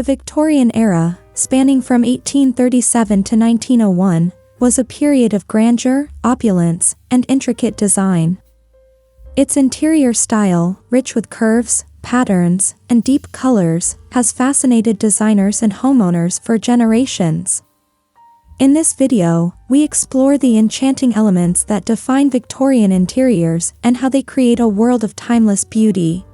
The Victorian era, spanning from 1837 to 1901, was a period of grandeur, opulence, and intricate design. Its interior style, rich with curves, patterns, and deep colors, has fascinated designers and homeowners for generations. In this video, we explore the enchanting elements that define Victorian interiors and how they create a world of timeless beauty.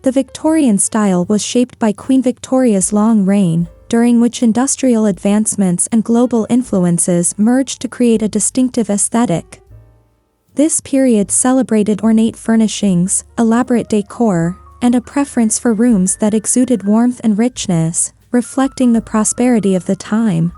The Victorian style was shaped by Queen Victoria's long reign, during which industrial advancements and global influences merged to create a distinctive aesthetic. This period celebrated ornate furnishings, elaborate decor, and a preference for rooms that exuded warmth and richness, reflecting the prosperity of the time.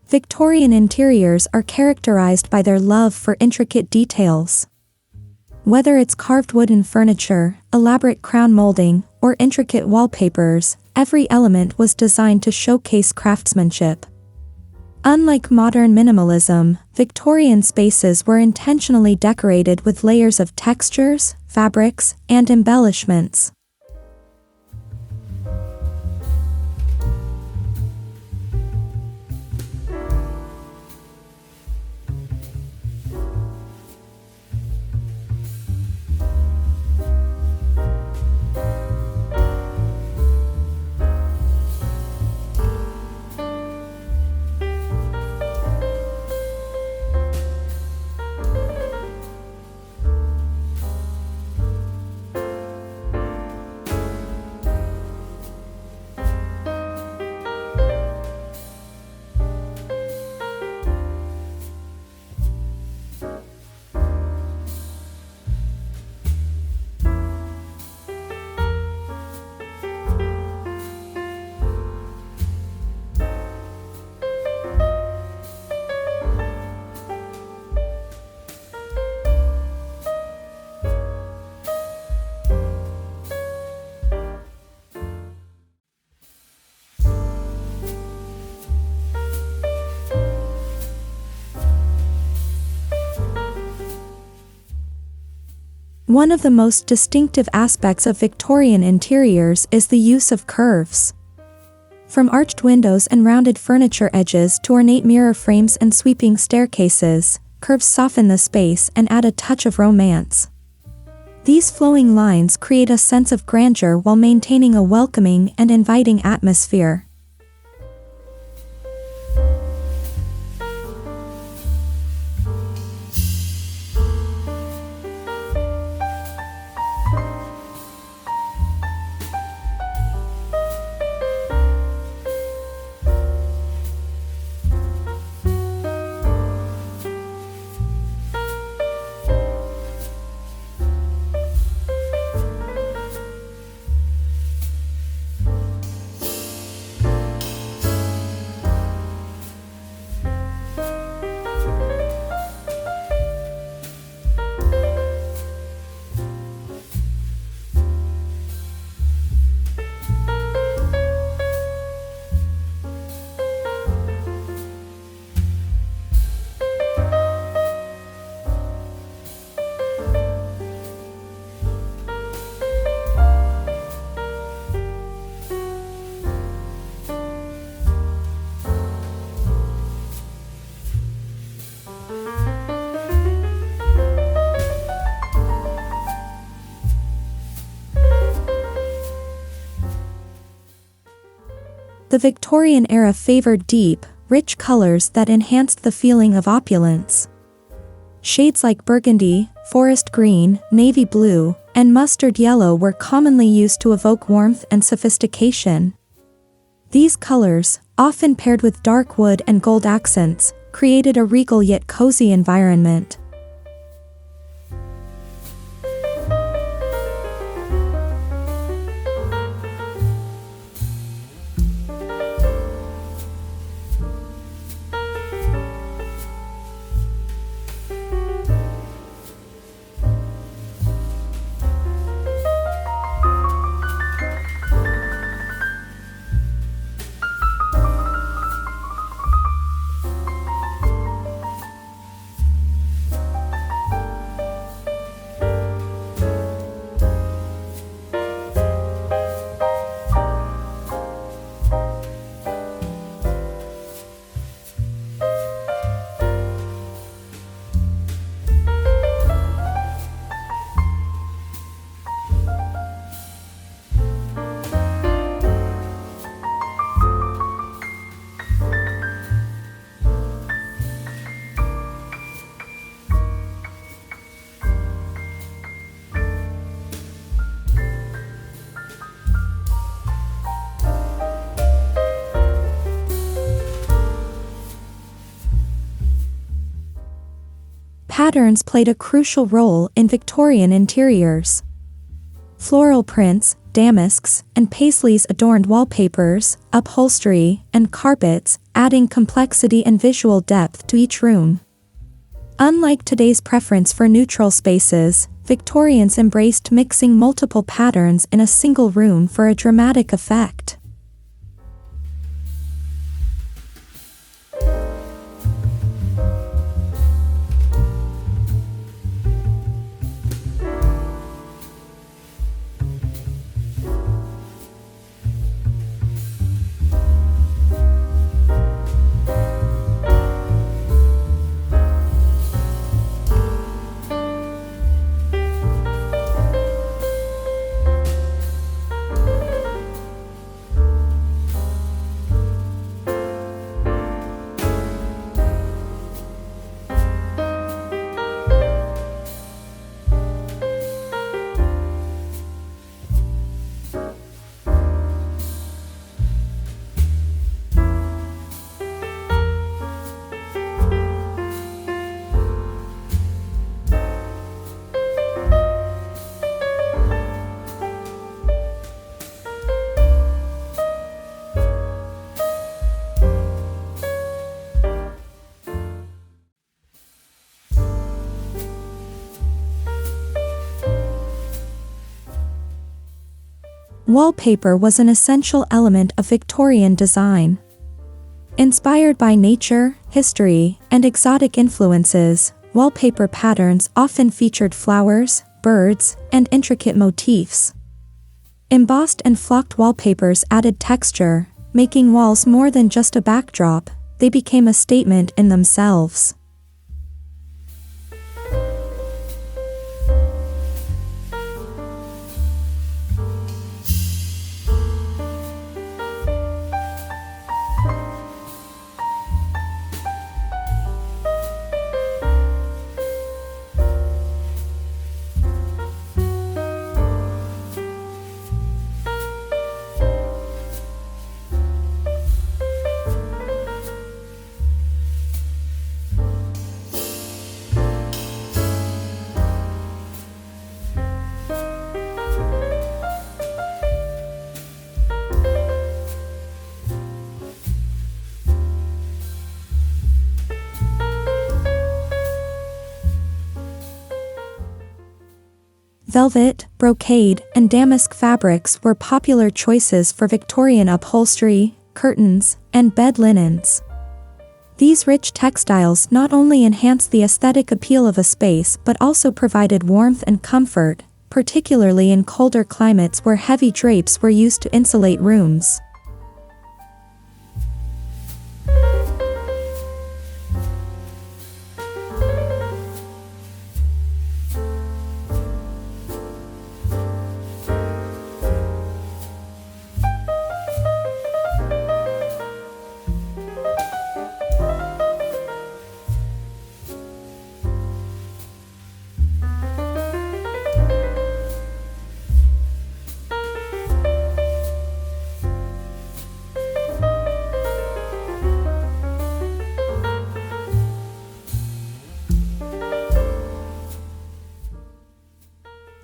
Victorian interiors are characterized by their love for intricate details. Whether it's carved wooden furniture, elaborate crown molding, or intricate wallpapers, every element was designed to showcase craftsmanship. Unlike modern minimalism, Victorian spaces were intentionally decorated with layers of textures, fabrics, and embellishments. One of the most distinctive aspects of Victorian interiors is the use of curves. From arched windows and rounded furniture edges to ornate mirror frames and sweeping staircases, curves soften the space and add a touch of romance. These flowing lines create a sense of grandeur while maintaining a welcoming and inviting atmosphere. The Victorian era favored deep, rich colors that enhanced the feeling of opulence. Shades like burgundy, forest green, navy blue, and mustard yellow were commonly used to evoke warmth and sophistication. These colors, often paired with dark wood and gold accents, created a regal yet cozy environment. Patterns played a crucial role in Victorian interiors. Floral prints, damasks, and paisleys adorned wallpapers, upholstery, and carpets, adding complexity and visual depth to each room. Unlike today's preference for neutral spaces, Victorians embraced mixing multiple patterns in a single room for a dramatic effect. Wallpaper was an essential element of Victorian design. Inspired by nature, history, and exotic influences, wallpaper patterns often featured flowers, birds, and intricate motifs. Embossed and flocked wallpapers added texture, making walls more than just a backdrop; they became a statement in themselves. Velvet, brocade, and damask fabrics were popular choices for Victorian upholstery, curtains, and bed linens. These rich textiles not only enhanced the aesthetic appeal of a space but also provided warmth and comfort, particularly in colder climates where heavy drapes were used to insulate rooms.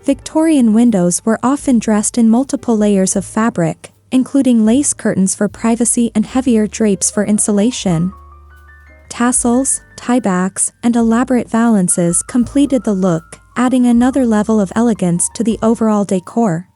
Victorian windows were often dressed in multiple layers of fabric, including lace curtains for privacy and heavier drapes for insulation. Tassels, tiebacks, and elaborate valances completed the look, adding another level of elegance to the overall decor.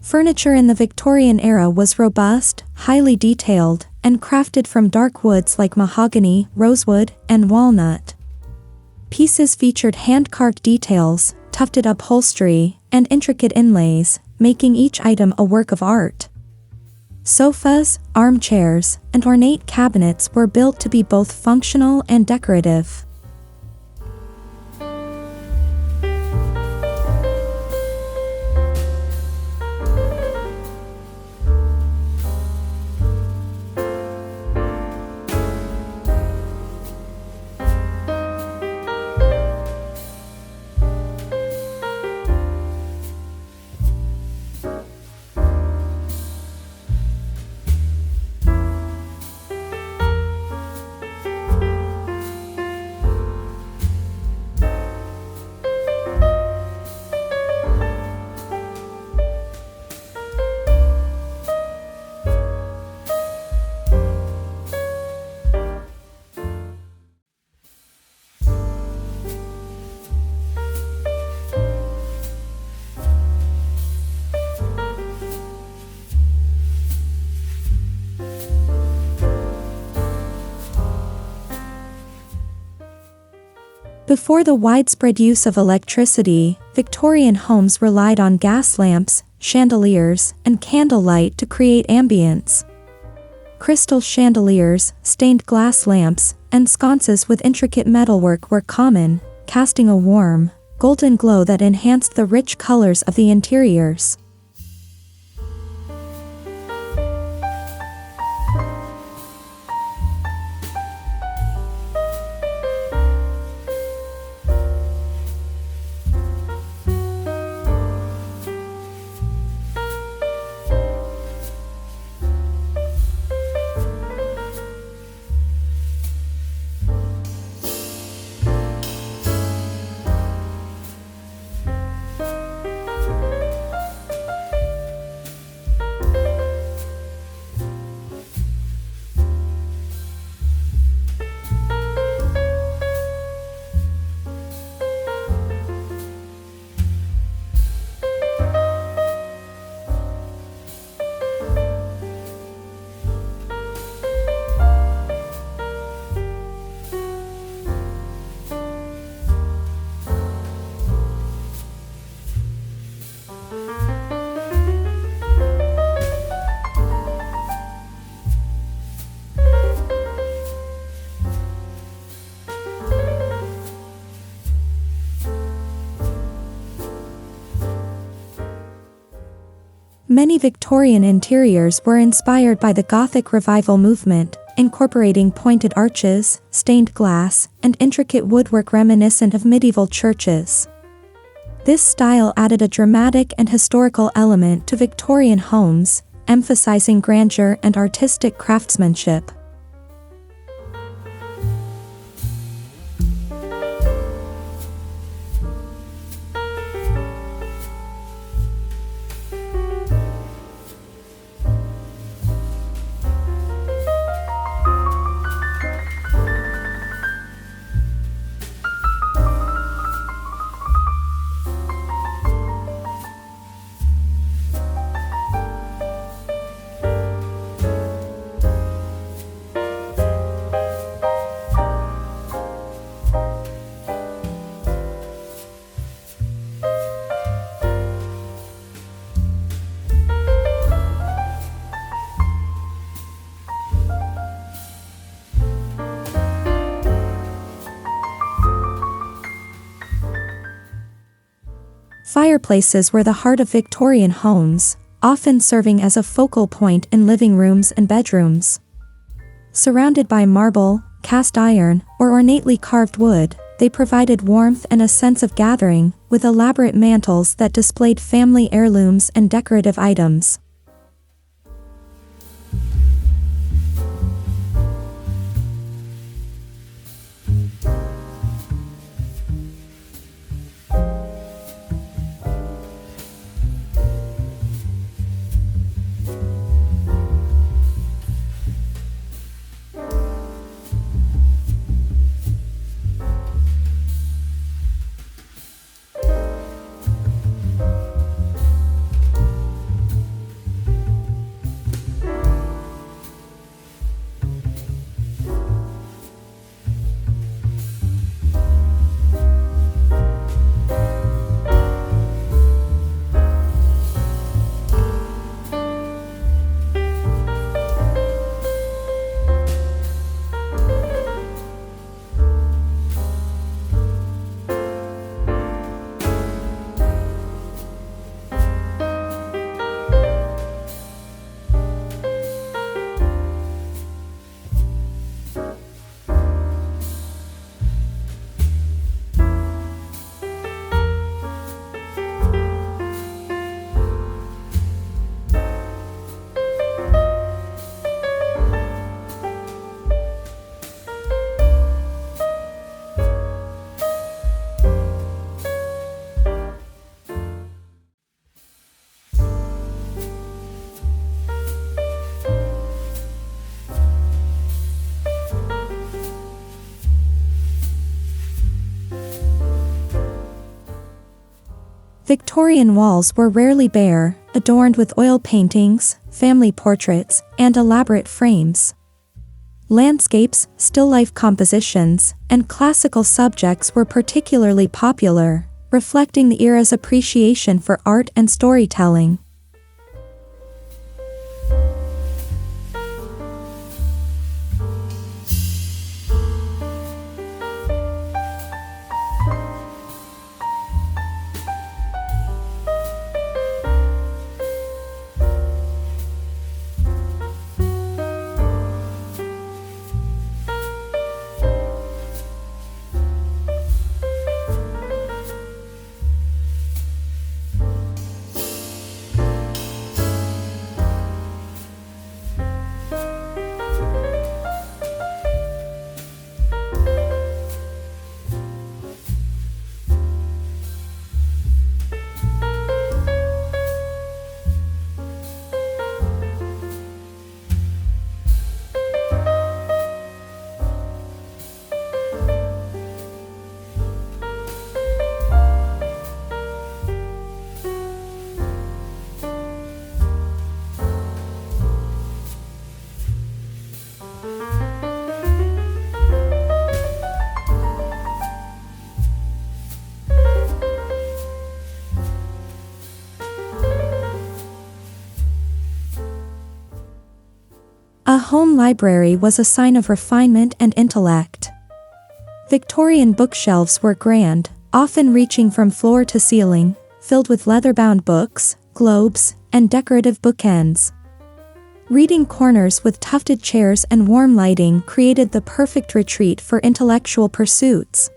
Furniture in the Victorian era was robust, highly detailed, and crafted from dark woods like mahogany, rosewood, and walnut. Pieces featured hand-carved details, tufted upholstery, and intricate inlays, making each item a work of art. Sofas, armchairs, and ornate cabinets were built to be both functional and decorative. Before the widespread use of electricity, Victorian homes relied on gas lamps, chandeliers, and candlelight to create ambience. Crystal chandeliers, stained glass lamps, and sconces with intricate metalwork were common, casting a warm, golden glow that enhanced the rich colors of the interiors. Many Victorian interiors were inspired by the Gothic Revival movement, incorporating pointed arches, stained glass, and intricate woodwork reminiscent of medieval churches. This style added a dramatic and historical element to Victorian homes, emphasizing grandeur and artistic craftsmanship. Fireplaces were the heart of Victorian homes, often serving as a focal point in living rooms and bedrooms. Surrounded by marble, cast iron, or ornately carved wood, they provided warmth and a sense of gathering, with elaborate mantels that displayed family heirlooms and decorative items. Victorian walls were rarely bare, adorned with oil paintings, family portraits, and elaborate frames. Landscapes, still life compositions, and classical subjects were particularly popular, reflecting the era's appreciation for art and storytelling. A home library was a sign of refinement and intellect. Victorian bookshelves were grand, often reaching from floor to ceiling, filled with leather-bound books, globes, and decorative bookends. Reading corners with tufted chairs and warm lighting created the perfect retreat for intellectual pursuits.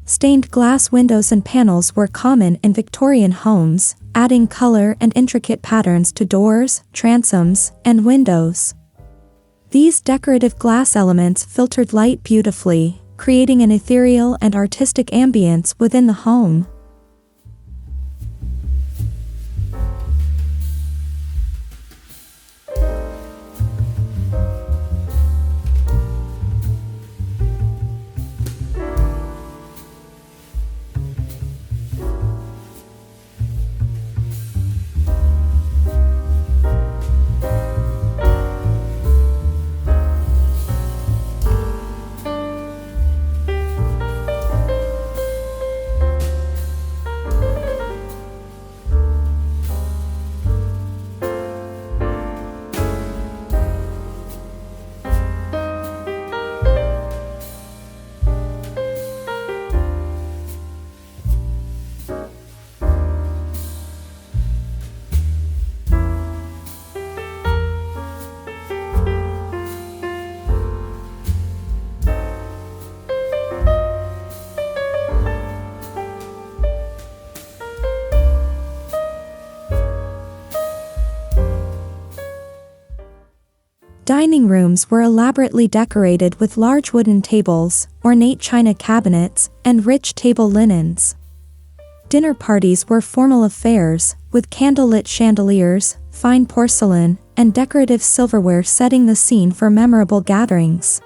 Stained glass windows and panels were common in Victorian homes, adding color and intricate patterns to doors, transoms, and windows. These decorative glass elements filtered light beautifully, creating an ethereal and artistic ambience within the home. Dining rooms were elaborately decorated with large wooden tables, ornate china cabinets, and rich table linens. Dinner parties were formal affairs, with candlelit chandeliers, fine porcelain, and decorative silverware setting the scene for memorable gatherings.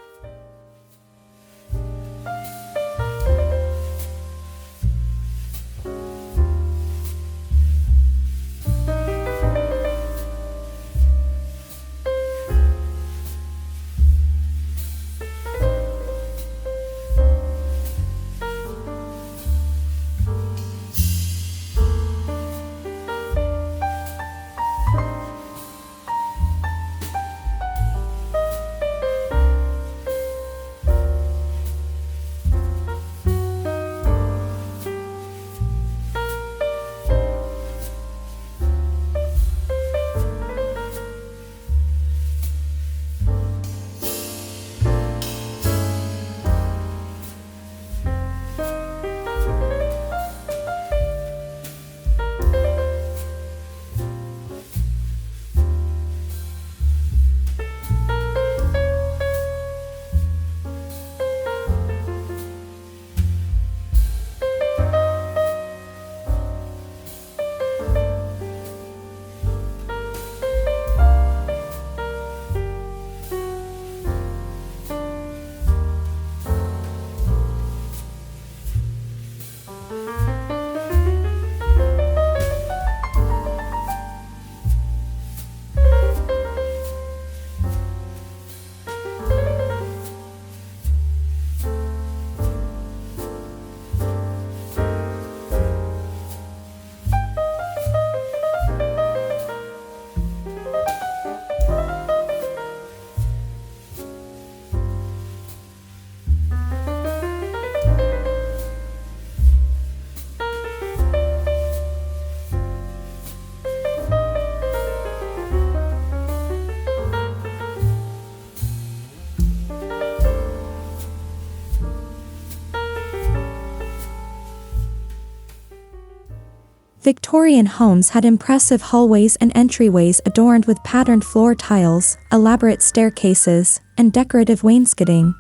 Victorian homes had impressive hallways and entryways adorned with patterned floor tiles, elaborate staircases, and decorative wainscoting.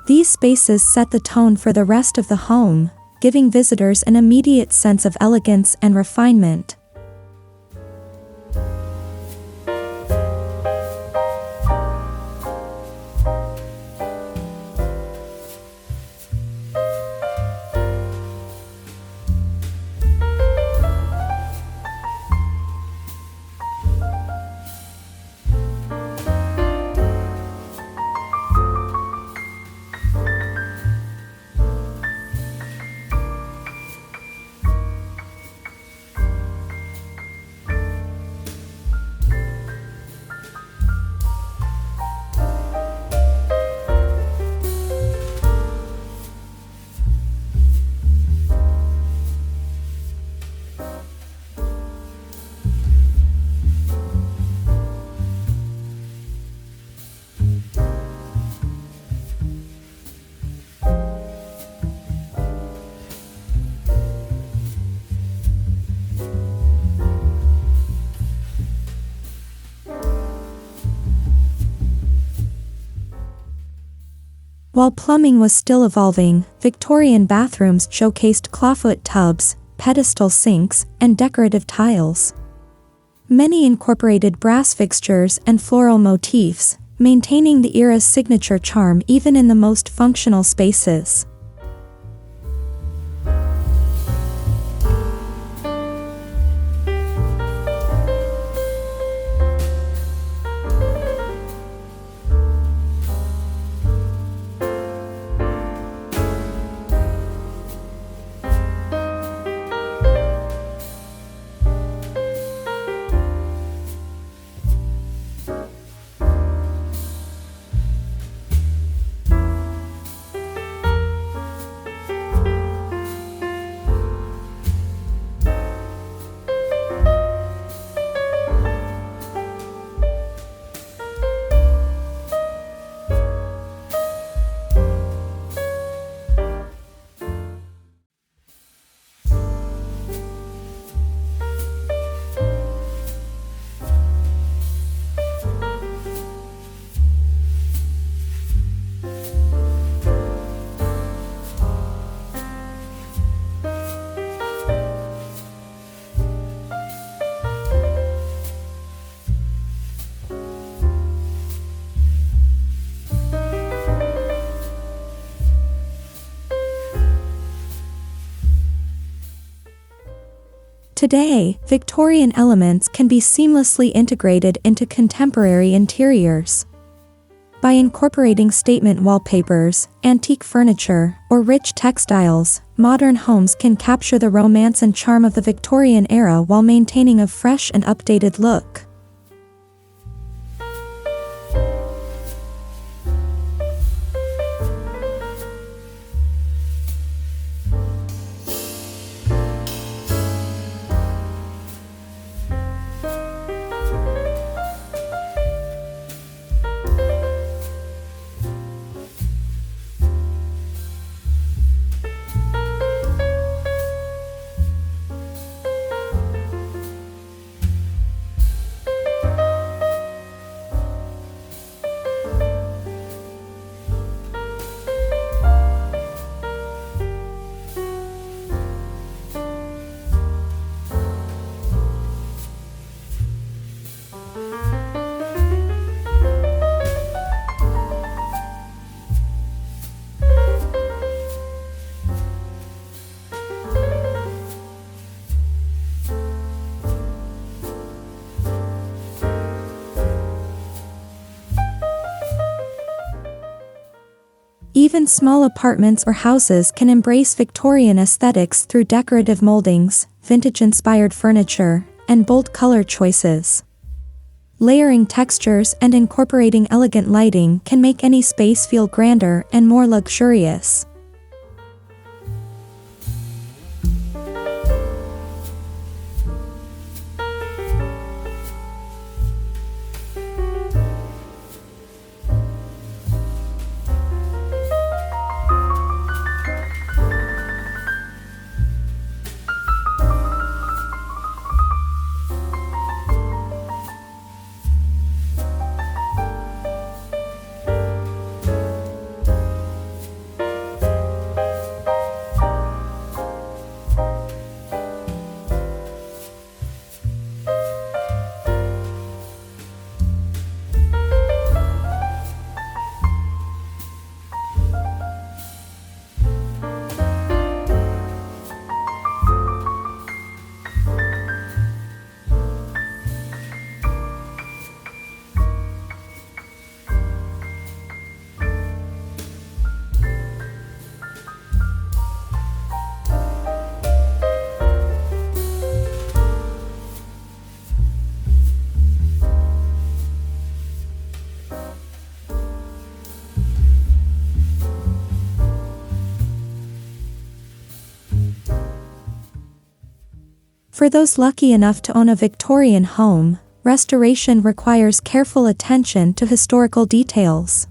These spaces set the tone for the rest of the home, giving visitors an immediate sense of elegance and refinement. While plumbing was still evolving, Victorian bathrooms showcased clawfoot tubs, pedestal sinks, and decorative tiles. Many incorporated brass fixtures and floral motifs, maintaining the era's signature charm even in the most functional spaces. Today, Victorian elements can be seamlessly integrated into contemporary interiors. By incorporating statement wallpapers, antique furniture, or rich textiles, modern homes can capture the romance and charm of the Victorian era while maintaining a fresh and updated look. Even small apartments or houses can embrace Victorian aesthetics through decorative moldings, vintage-inspired furniture, and bold color choices. Layering textures and incorporating elegant lighting can make any space feel grander and more luxurious. For those lucky enough to own a Victorian home, restoration requires careful attention to historical details.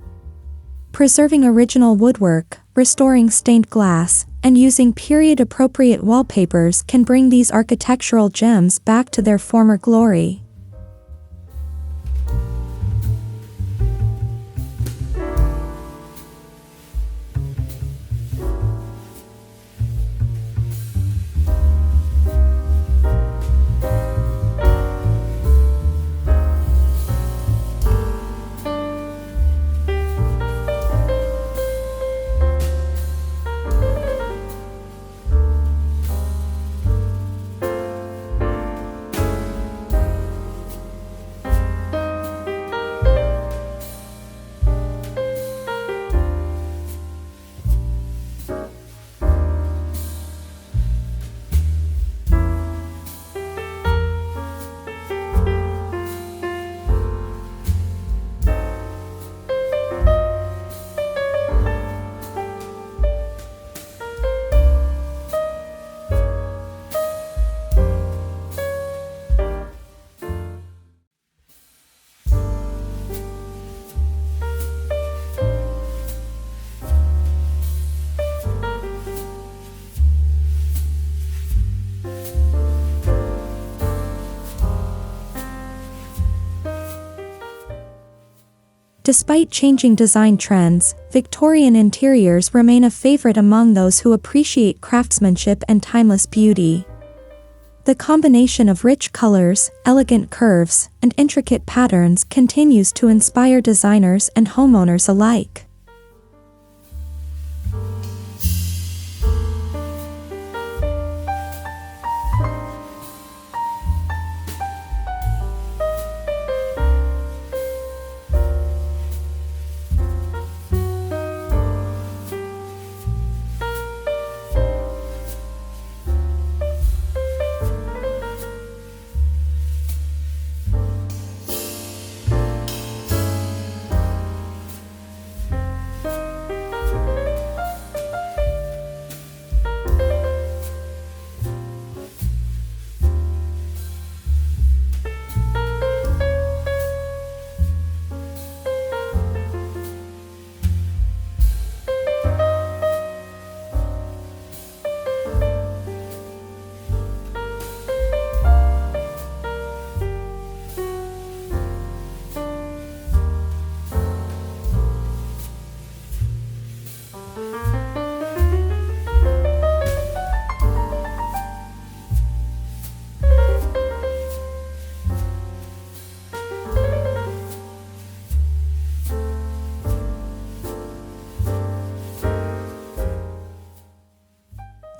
Preserving original woodwork, restoring stained glass, and using period-appropriate wallpapers can bring these architectural gems back to their former glory. Despite changing design trends, Victorian interiors remain a favorite among those who appreciate craftsmanship and timeless beauty. The combination of rich colors, elegant curves, and intricate patterns continues to inspire designers and homeowners alike.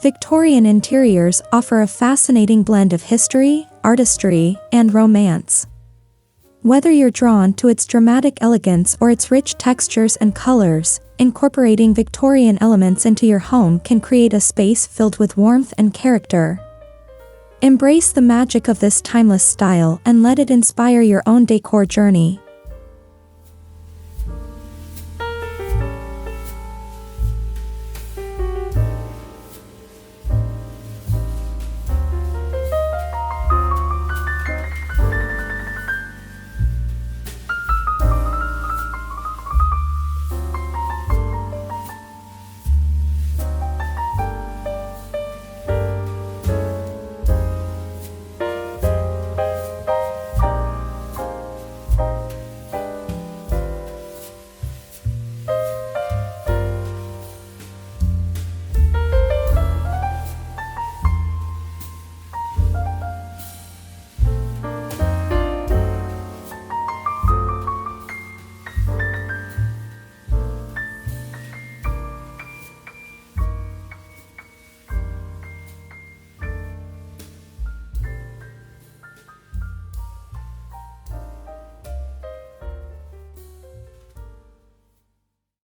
Victorian interiors offer a fascinating blend of history, artistry, and romance. Whether you're drawn to its dramatic elegance or its rich textures and colors, incorporating Victorian elements into your home can create a space filled with warmth and character. Embrace the magic of this timeless style and let it inspire your own decor journey.